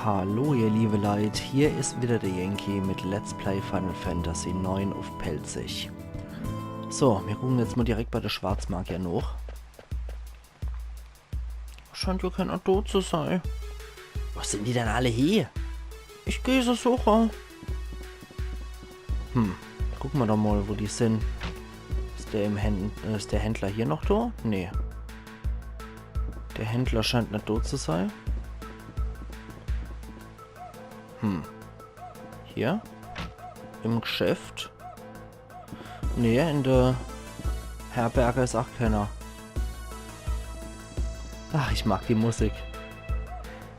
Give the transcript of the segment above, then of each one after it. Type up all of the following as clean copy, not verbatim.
Hallo ihr liebe Leute, hier ist wieder der Yankee mit Let's Play Final Fantasy 9 auf Pelzig. So, wir gucken jetzt mal direkt bei der Schwarzmagier noch. Scheint ja keiner tot zu sein. Wo sind die denn alle hier? Ich gehe sie suchen. Gucken wir doch mal, wo die sind. Ist der Händler hier noch da? Nee. Der Händler scheint nicht tot zu sein. Hier? Im Geschäft? Nee, in der Herberge ist auch keiner. Ach, ich mag die Musik.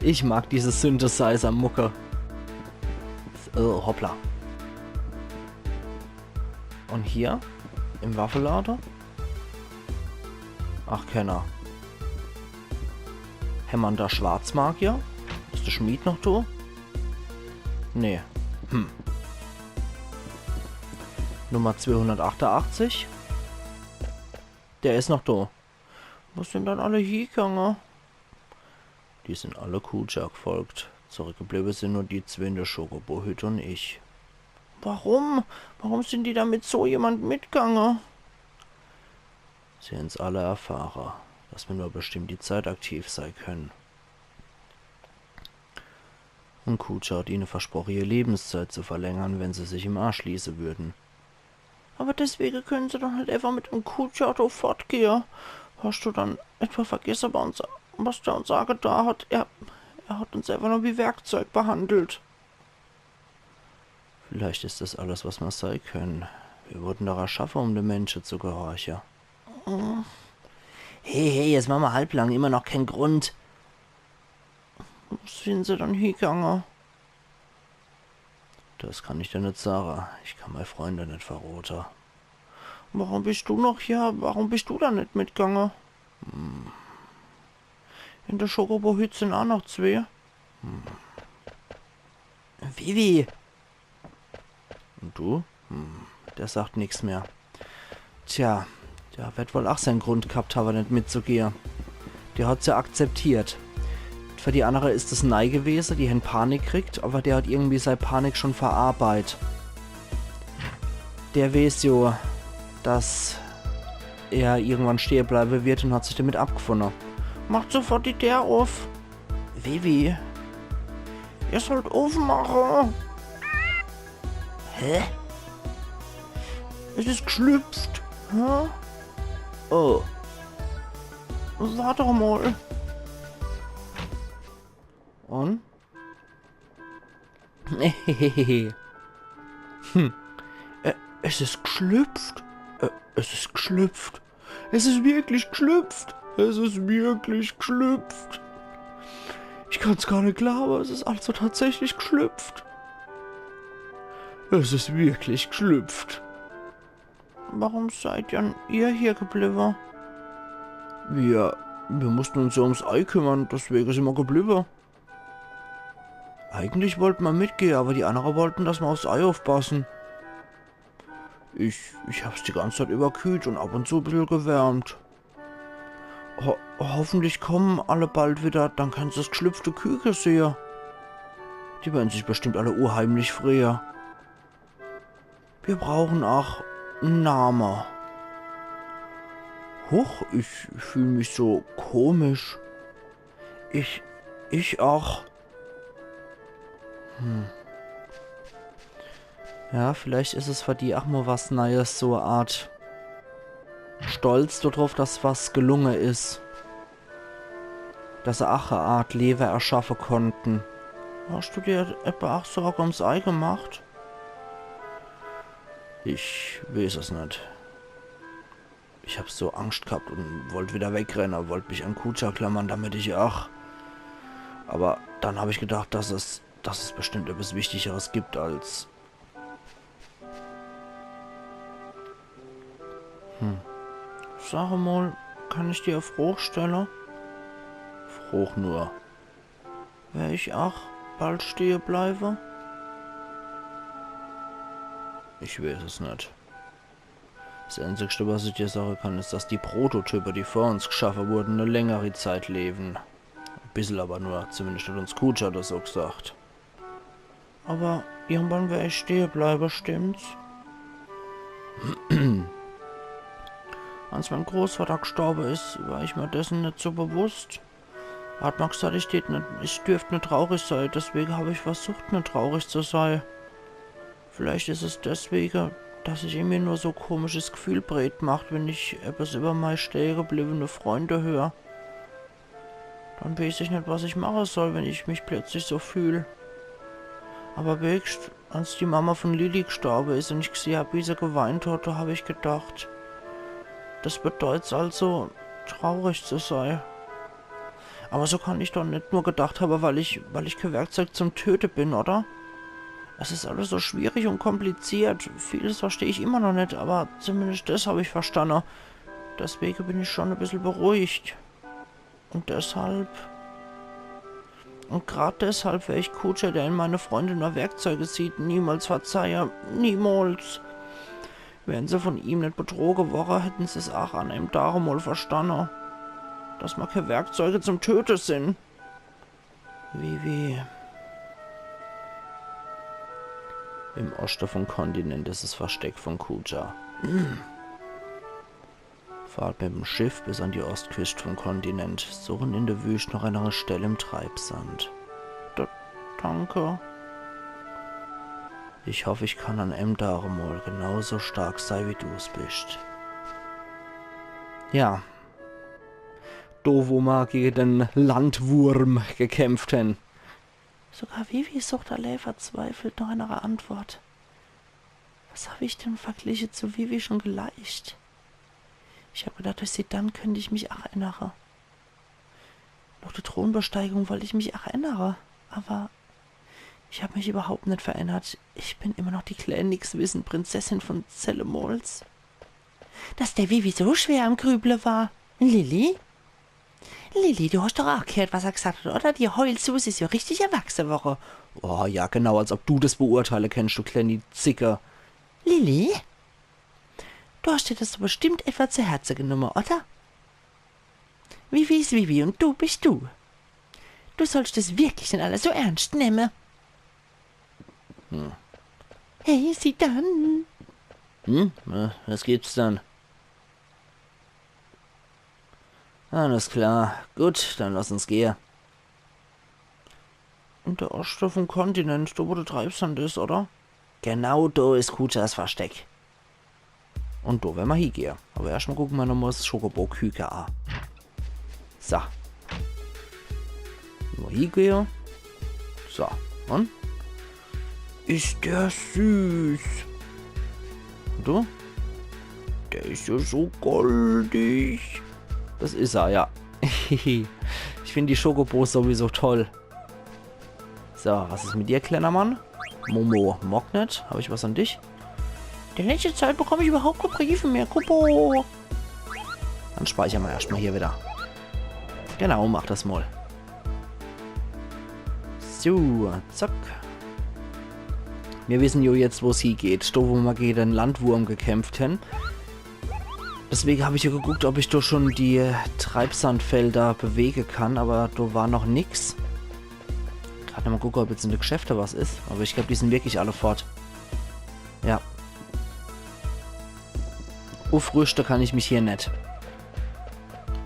Ich mag diese Synthesizer-Mucke. Oh, hoppla. Und hier? Im Waffellader? Ach, keiner. Hämmernder Schwarzmagier? Ist der Schmied noch da? Nee. Nummer 288. Der ist noch da. Wo sind dann alle hingegangen? Die sind alle Kuja gefolgt. Zurückgeblieben sind nur die zwei in der Schokobo-Hütte und ich. Warum? Warum sind die da mit so jemand mitgegangen? Sie haben's alle erfahren, dass wir nur bestimmt die Zeit aktiv sein können. Und Kuja hat ihnen versprochen, ihre Lebenszeit zu verlängern, wenn sie sich im Arsch schließen würden. Aber deswegen können sie dann halt einfach mit dem Kuja fortgehen. Hast du dann etwa vergessen, was der uns da hat? Er hat uns einfach nur wie Werkzeug behandelt. Vielleicht ist das alles, was wir sein können. Wir wurden doch erschaffen, um den Menschen zu gehorchen. Hey, jetzt machen wir halblang, immer noch kein Grund. Wo sind sie dann hingegangen? Das kann ich dir nicht sagen. Ich kann meine Freunde nicht verraten. Warum bist du noch hier? Warum bist du da nicht mitgegangen? In der Schokobo-Hütte sind auch noch zwei. Vivi! Und du? Der sagt nichts mehr. Tja, der wird wohl auch seinen Grund gehabt haben, nicht mitzugehen. Der hat's ja akzeptiert. Für die andere ist es Nei gewesen, die haben Panik kriegt, aber der hat irgendwie seine Panik schon verarbeitet. Der weiß ja, dass er irgendwann stehen bleiben wird und hat sich damit abgefunden. Macht sofort die Tür auf. Vivi. Ihr sollt aufmachen. Hä? Es ist geschlüpft. Hä? Oh. Warte mal. Und? Es ist geschlüpft. Es ist geschlüpft. Es ist wirklich geschlüpft. Es ist wirklich geschlüpft. Ich kann es gar nicht glauben. Es ist also tatsächlich geschlüpft. Es ist wirklich geschlüpft. Warum seid ihr hier geblieben? Wir mussten uns ja ums Ei kümmern, deswegen sind wir geblieben. Eigentlich wollten wir mitgehen, aber die anderen wollten, dass wir aufs Ei aufpassen. Ich hab's die ganze Zeit überkühlt und ab und zu ein bisschen gewärmt. Hoffentlich kommen alle bald wieder, dann kannst du das geschlüpfte Küken sehen. Die werden sich bestimmt alle urheimlich freuen. Wir brauchen auch einen Namen. Huch, ich fühle mich so komisch. Ich auch. Ja, vielleicht ist es für die auch mal was Neues, so eine Art Stolz darauf, dass was gelungen ist. Dass sie auch eine Art Leben erschaffen konnten. Hast du dir etwa auch Sorge ums Ei gemacht? Ich weiß es nicht. Ich hab so Angst gehabt und wollte wieder wegrennen, wollte mich an Kuja klammern, damit ich auch. Aber dann habe ich gedacht, dass es bestimmt etwas Wichtigeres gibt als... Sag mal, kann ich dir eine Frage stellen? Frage nur. Wär ich auch bald stehen bleibe? Ich weiß es nicht. Das Einzige, was ich dir sagen kann, ist, dass die Prototypen, die vor uns geschaffen wurden, eine längere Zeit leben. bisschen aber nur. Zumindest hat uns Kutscher das so gesagt. Aber irgendwann werde ich stehen bleiben, stimmt's? Als mein Großvater gestorben ist, war ich mir dessen nicht so bewusst. Er hat mir gesagt, ich dürfte nicht traurig sein, deswegen habe ich versucht, nicht traurig zu sein. Vielleicht ist es deswegen, dass ich mir nur so komisches Gefühl breit macht, wenn ich etwas über meine stehen gebliebene Freunde höre. Dann weiß ich nicht, was ich machen soll, wenn ich mich plötzlich so fühle. Aber wirklich, als die Mama von Lilly gestorben ist und ich gesehen habe, wie sie geweint hat, da habe ich gedacht, das bedeutet also, traurig zu sein. Aber so kann ich doch nicht nur gedacht haben, weil ich kein Werkzeug zum Töten bin, oder? Es ist alles so schwierig und kompliziert. Vieles verstehe ich immer noch nicht, aber zumindest das habe ich verstanden. Deswegen bin ich schon ein bisschen beruhigt. Und deshalb... Und gerade deshalb wäre ich Kutscher, der in meine Freundin nur Werkzeuge sieht, niemals verzeihen. Niemals. Wären sie von ihm nicht betrogen worden, hätten sie es auch an einem Tag mal verstanden. Dass man keine Werkzeuge zum Töten sind. Wie. Im Osten vom Kontinent ist das Versteck von Kuja. Fahrt mit dem Schiff bis an die Ostküste vom Kontinent. Suchen in der Wüste noch eine Stelle im Treibsand. Danke. Ich hoffe, ich kann an einem Tag mal genauso stark sein, wie du es bist. Ja. Da, wo wir gegen den Landwurm gekämpft haben. Sogar Vivi sucht allein verzweifelt nach einer Antwort. Was habe ich denn verglichen zu Vivi schon geleistet? Ich habe gedacht, durch sie dann könnte ich mich auch erinnern. Nach der Thronbesteigung wollte ich mich auch erinnern. Aber ich habe mich überhaupt nicht verändert. Ich bin immer noch die kleine Nixwissen Prinzessin von Zellemols. Dass der Vivi so schwer am Grübeln war. Lilly? Lilly, du hast doch auch gehört, was er gesagt hat, oder? Die Heulsus ist ja richtig erwachsen worden. Oh ja, genau, als ob du das beurteilen kennst, du kleine Zicke. Lilly? Du hast dir das so bestimmt etwa zu Herzen genommen, oder? Vivi ist Vivi und du bist du. Du sollst es wirklich nicht alles so ernst nehmen. Hey, sieh dann. Was gibt's dann? Alles klar. Gut, dann lass uns gehen. Und der Osten vom Kontinent, da wo der Treibsand ist, oder? Genau da ist Kujas Versteck. Und da werden wir hingehen. Aber erstmal gucken wir nochmal das Schokobo-Küke an. So. Mal hingehen. So. Und? Ist der süß. Und du? Der ist ja so goldig. Das ist er, ja. Ich finde die Schokobos sowieso toll. So, was ist mit dir, kleiner Mann? Momo, Mognet, habe ich was an dich? In letzter Zeit bekomme ich überhaupt keine Briefe mehr. Kupo. Dann speichern wir erstmal hier wieder. Genau, mach das mal. So, zack. Wir wissen jo jetzt, wo es hingeht. Da, wo wir gegen den Landwurm gekämpft haben. Deswegen habe ich ja geguckt, ob ich da schon die Treibsandfelder bewegen kann, aber da war noch nix. Gerade mal gucken, ob jetzt in den Geschäften was ist. Aber ich glaube, die sind wirklich alle fort. Ja. Auf Früchte kann ich mich hier nicht.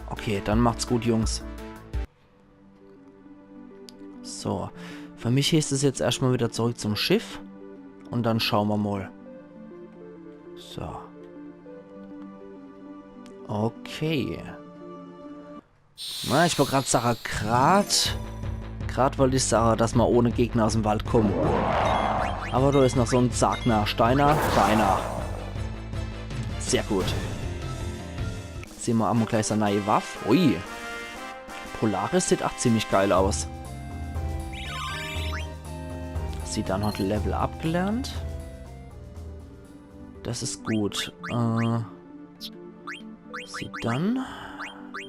Okay, dann macht's gut, Jungs. So. Für mich hieß es jetzt erstmal wieder zurück zum Schiff. Und dann schauen wir mal. So. Okay. Na, ich wollte gerade sagen, gerade wollte ich sagen, dass wir ohne Gegner aus dem Wald kommen. Aber da ist noch so ein Sagner. Steiner, sehr gut. Sehen wir einmal gleich seine neue Waffe. Ui. Polaris sieht auch ziemlich geil aus. Sie dann hat Level Up gelernt. Das ist gut. Sie dann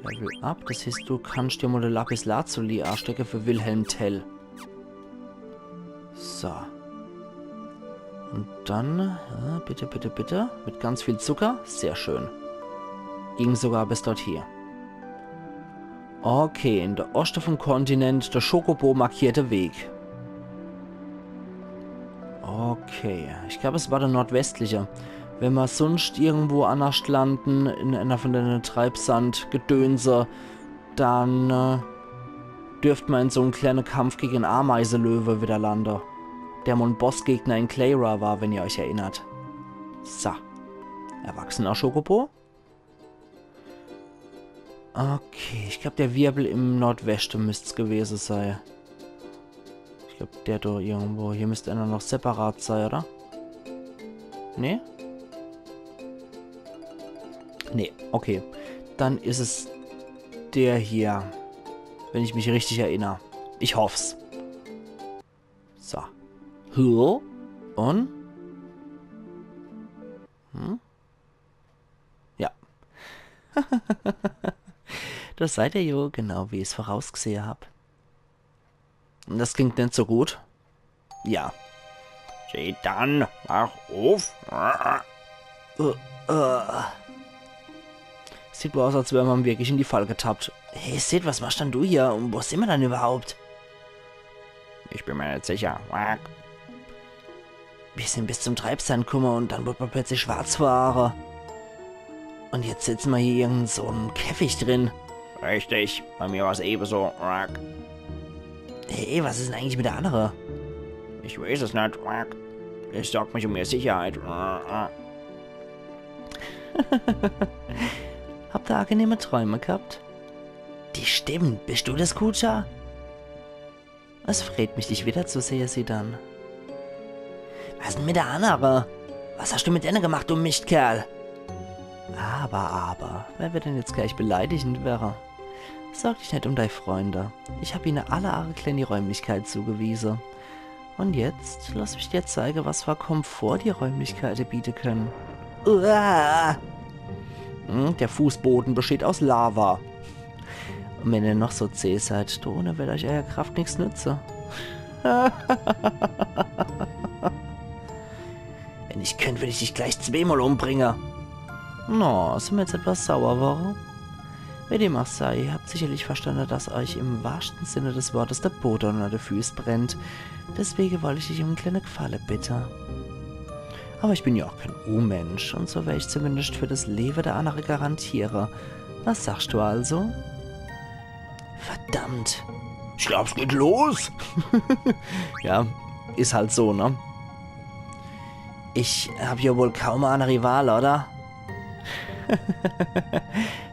Level Up. Das heißt, du kannst dir mal den Lapis Lazuli anstecken für Wilhelm Tell. So. Und dann, bitte, bitte, bitte. Mit ganz viel Zucker. Sehr schön. Ging sogar bis dort hier. Okay, in der Osten vom Kontinent der Chocobo markierte Weg. Okay, ich glaube, es war der nordwestliche. Wenn wir sonst irgendwo anders landen, in einer von den Treibsandgedönse, dann dürfte man in so einem kleinen Kampf gegen Ameiselöwe wieder landen. Der mal ein Bossgegner in Clayra war, wenn ihr euch erinnert. So. Erwachsener Chocobo. Okay, ich glaube, der Wirbel im Nordwesten müsste es gewesen sein. Ich glaube, der da irgendwo. Hier müsste einer noch separat sein, oder? Nee? Nee, okay. Dann ist es der hier. Wenn ich mich richtig erinnere. Ich hoff's. So. Und? Ja. Das seid ihr jo, genau wie ich es vorausgesehen habe. Und das klingt nicht so gut. Ja. Seht dann, mach auf. Sieht wohl aus, als wäre man wirklich in die Falle getappt. Hey, Sid, was machst denn du hier? Und wo sind wir dann überhaupt? Ich bin mir nicht sicher. Wir sind bis zum Treibsand gekommen und dann wird man plötzlich Schwarzfahrer. Und jetzt sitzen wir hier irgend so ein Käfig drin. Richtig, bei mir war es ebenso. Hey, was ist denn eigentlich mit der anderen? Ich weiß es nicht. Ich sorge mich um ihre Sicherheit. Habt ihr angenehme Träume gehabt? Die stimmt. Bist du das, Kutscher? Es freut mich, dich wiederzusehen, sie dann. Was ist denn mit der anderen? Was hast du mit denen gemacht, du Mistkerl? Aber, wer wird denn jetzt gleich beleidigend wäre? Sorg dich nicht um deine Freunde. Ich habe ihnen alle Jahre kleine Räumlichkeit zugewiesen. Und jetzt, lass mich dir zeigen, was für Komfort die Räumlichkeiten bieten können. Der Fußboden besteht aus Lava. Und wenn ihr noch so zäh seid, ohne wird euch eure Kraft nichts nütze. Wenn ich könnte, würde ich dich gleich zweimal umbringen. No, sind wir jetzt etwas sauer, warum? Wie dem auch sei, ihr habt sicherlich verstanden, dass euch im wahrsten Sinne des Wortes der Boden unter den Füßen brennt. Deswegen wollte ich dich um eine kleine Gefallen bitten. Aber ich bin ja auch kein Urmensch und so werde ich zumindest für das Leben der anderen garantieren. Was sagst du also? Verdammt. Ich glaub, es geht los. Ja, ist halt so, ne? Ich habe ja wohl kaum einen Rival, oder?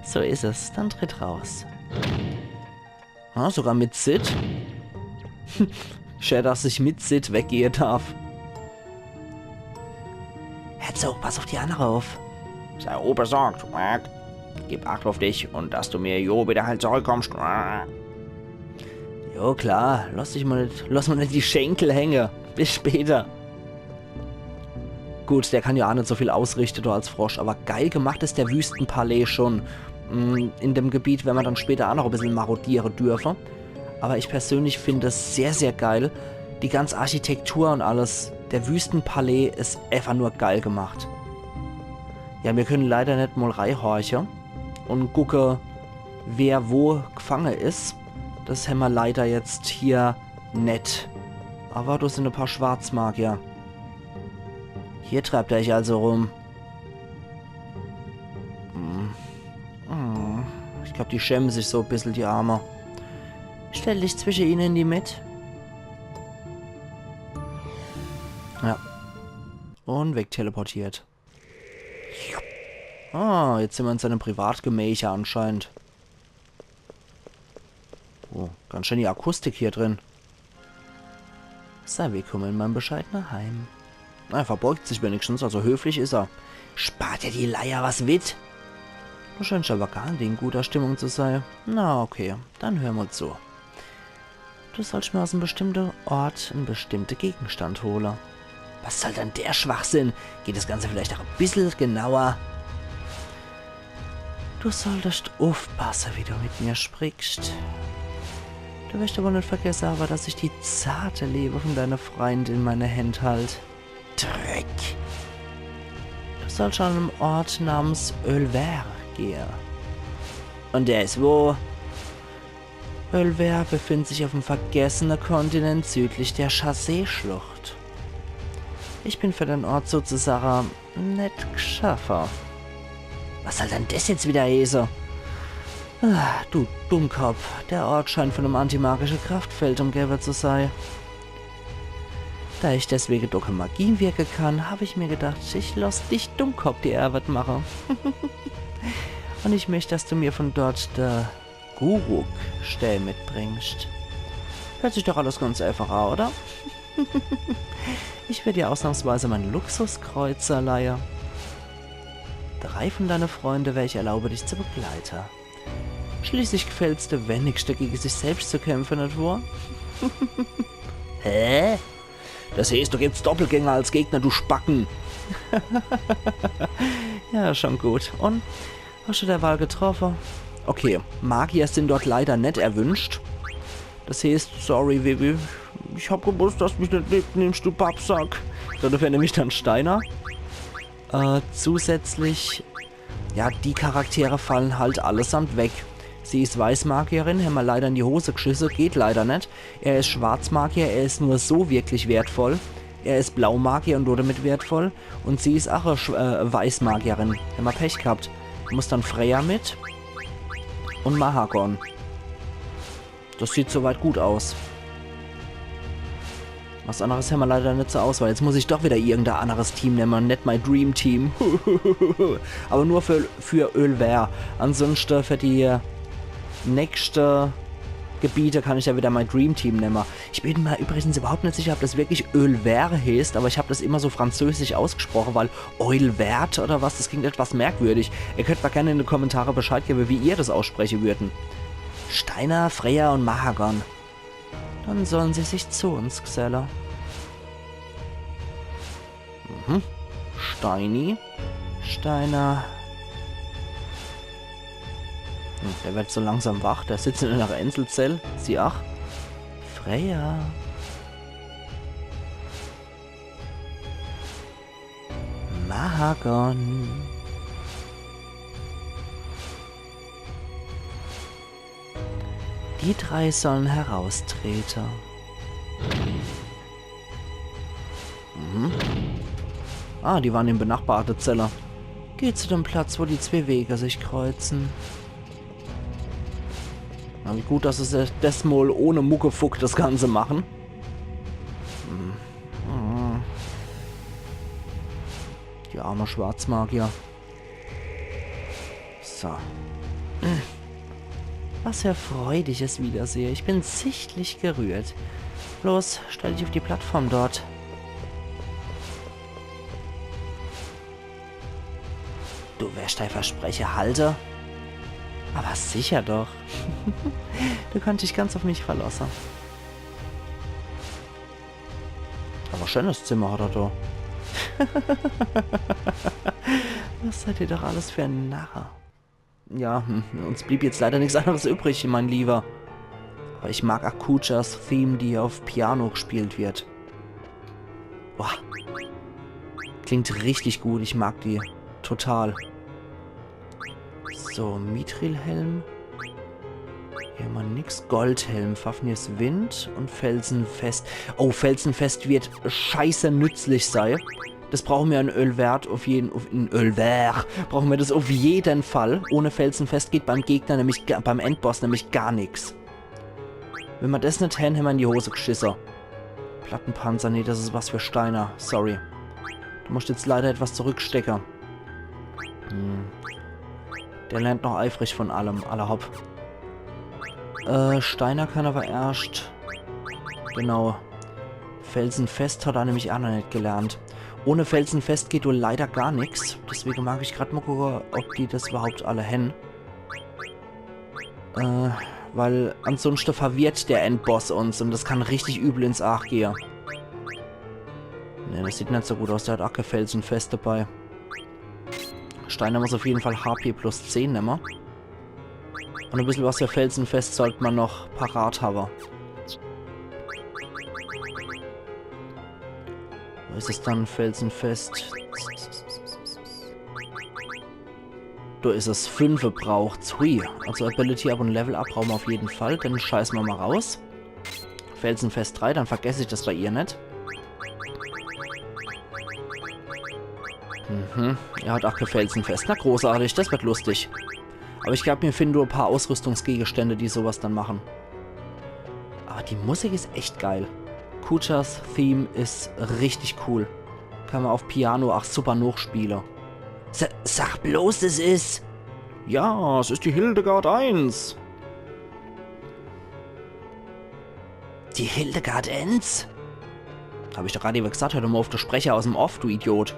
So ist es. Dann tritt raus. Ah, sogar mit Sid? Schön, dass ich mit Sid weggehen darf. Herzog, pass auf die andere auf. Sei besorgt. Gib Acht auf dich und dass du mir jo wieder halt zurückkommst. Jo, klar. Lass mal nicht die Schenkel hängen. Bis später. Gut, der kann ja auch nicht so viel ausrichten als Frosch, aber geil gemacht ist der Wüstenpalais schon. In dem Gebiet, wenn man dann später auch noch ein bisschen marodieren dürfen. Aber ich persönlich finde es sehr, sehr geil. Die ganze Architektur und alles. Der Wüstenpalais ist einfach nur geil gemacht. Ja, wir können leider nicht mal reinhorchen und gucken, wer wo gefangen ist. Das haben wir leider jetzt hier nicht. Aber da sind ein paar Schwarzmagier. Hier treibt er sich also rum. Ich glaube, die schämen sich so ein bisschen, die Arme. Stell dich zwischen ihnen in die Mitte. Ja. Und wegteleportiert. Ah, jetzt sind wir in seinem Privatgemächer anscheinend. Oh, ganz schön die Akustik hier drin. Sei willkommen in meinem bescheidenen Heim. Er verbeugt sich wenigstens, also höflich ist er. Spart dir die Leier was mit? Du scheinst aber gar nicht in guter Stimmung zu sein. Na, okay, dann hör mal zu. Du sollst mir aus einem bestimmten Ort einen bestimmten Gegenstand holen. Was soll denn der Schwachsinn? Geht das Ganze vielleicht auch ein bisschen genauer? Du solltest aufpassen, wie du mit mir sprichst. Du wirst aber nicht vergessen, aber dass ich die zarte Liebe von deiner Freundin in meine Hände halte. Dreck. Du sollst an einem Ort namens Ölver gehen. Und der ist wo? Ölver befindet sich auf dem vergessenen Kontinent südlich der Chassé-Schlucht. Ich bin für den Ort sozusagen nicht geschaffer. Was soll denn das jetzt wieder heißen? Ah, du Dummkopf, der Ort scheint von einem antimagischen Kraftfeld umgeben zu sein. Da ich deswegen durch Magie wirken kann, habe ich mir gedacht, ich lass dich Dummkopf die Arbeit machen. Und ich möchte, dass du mir von dort der Guruk-Stell mitbringst. Hört sich doch alles ganz einfach an, oder? Ich werde dir ausnahmsweise meinen Luxuskreuzer leihen. 3 von deinen Freunden, welche erlaube dich zu begleiten. Schließlich gefällt's dir wenigste gegen sich selbst zu kämpfen, nicht wahr? Hä? Das heißt, du gibst Doppelgänger als Gegner, du Spacken. Ja, schon gut. Und? Hast du der Wahl getroffen? Okay, Magier sind dort leider nicht erwünscht. Das heißt, sorry, Vivi. Ich hab gewusst, dass du mich nicht mitnimmst, du Pappsack. Dafür nämlich dann Steiner. Zusätzlich, ja, die Charaktere fallen halt allesamt weg. Sie ist Weißmagierin, haben wir leider in die Hose geschissen, geht leider nicht. Er ist Schwarzmagier, er ist nur so wirklich wertvoll. Er ist Blaumagier und damit wertvoll. Und sie ist auch eine Weißmagierin. Haben wir Pech gehabt. Muss dann Freya mit. Und Mahagon. Das sieht soweit gut aus. Was anderes haben wir leider nicht zur Auswahl. Jetzt muss ich doch wieder irgendein anderes Team nehmen. Nicht mein Dream Team. Aber nur für Ölver. Ansonsten für die nächste Gebiete kann ich ja wieder mein Dream Team nehmen. Ich bin mir übrigens überhaupt nicht sicher, ob das wirklich Ölver heißt, aber ich habe das immer so französisch ausgesprochen, weil Eulvert oder was, das klingt etwas merkwürdig. Ihr könnt mal gerne in die Kommentare Bescheid geben, wie ihr das aussprechen würden. Steiner, Freya und Mahagon. Dann sollen sie sich zu uns gesellen. Steini. Steiner. Der wird so langsam wach. Der sitzt in einer Einzelzelle. Sie ach. Freya. Mahagon. Die 3 sollen heraustreten. Ah, die waren in benachbarte Zelle. Geh zu dem Platz, wo die 2 Wege sich kreuzen. Na, wie gut, dass es das mal ohne Muckefuck das Ganze machen. Die arme Schwarzmagier. So. Was für freudiges Wiedersehe. Ich bin sichtlich gerührt. Los, stell dich auf die Plattform dort. Du wirst dein Versprechen halten? Aber sicher doch. Du kannst dich ganz auf mich verlassen. Aber schönes Zimmer hat er da. Was seid ihr doch alles für ein Narr? Ja, uns blieb jetzt leider nichts anderes übrig, mein Lieber. Aber ich mag Akuchas Theme, die auf Piano gespielt wird. Boah. Klingt richtig gut, ich mag die. Total. So, Mithrilhelm. Hier haben wir nix. Goldhelm, Fafnirs Wind und Felsenfest. Oh, Felsenfest wird scheiße nützlich sein. Das brauchen wir in Ölver brauchen wir das auf jeden Fall. Ohne Felsenfest geht beim Gegner nämlich, beim Endboss nämlich gar nichts. Wenn wir das nicht haben, haben wir in die Hose geschissen. Plattenpanzer, nee, das ist was für Steiner. Sorry. Du musst jetzt leider etwas zurückstecken. Der lernt noch eifrig von allem, allerhopp. Steiner kann aber erst... Genau. Felsenfest hat er nämlich auch noch nicht gelernt. Ohne Felsenfest geht wohl leider gar nichts. Deswegen mag ich gerade mal gucken, ob die das überhaupt alle haben. Weil ansonsten verwirrt der Endboss uns und das kann richtig übel ins Arg gehen. Ne, das sieht nicht so gut aus. Der hat auch kein Felsenfest dabei. Steiner muss auf jeden Fall HP plus 10 nehmen. Und ein bisschen was für Felsenfest sollte man noch parat haben. Wo ist es dann? Felsenfest. Da ist es 5 braucht's. Hui. Also Ability Up und Level Up brauchen wir auf jeden Fall. Dann scheißen wir mal raus. Felsenfest 3, dann vergesse ich das bei ihr nicht. Er hat auch kein Felsenfest. Na, großartig, das wird lustig. Aber ich glaube, mir finden nur ein paar Ausrüstungsgegenstände, die sowas dann machen. Aber die Musik ist echt geil. Kuchas Theme ist richtig cool. Kann man auf Piano auch super nachspielen. Sag bloß, es ist... Ja, es ist die Hildegard 1. Die Hildegard 1? Habe ich doch gerade eben gesagt, hör doch mal auf den Sprecher aus dem Off, du Idiot.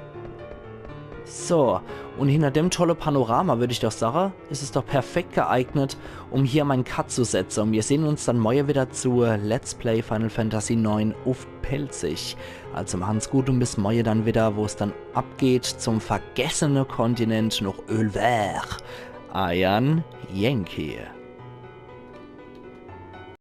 So, und hinter dem tolle Panorama, würde ich doch sagen, ist es doch perfekt geeignet, um hier meinen Cut zu setzen. Und wir sehen uns dann morgen wieder zu Let's Play Final Fantasy IX auf Pelzig. Also machen's gut und bis morgen dann wieder, wo es dann abgeht zum vergessenen Kontinent noch Ölver. Ayan Yankee.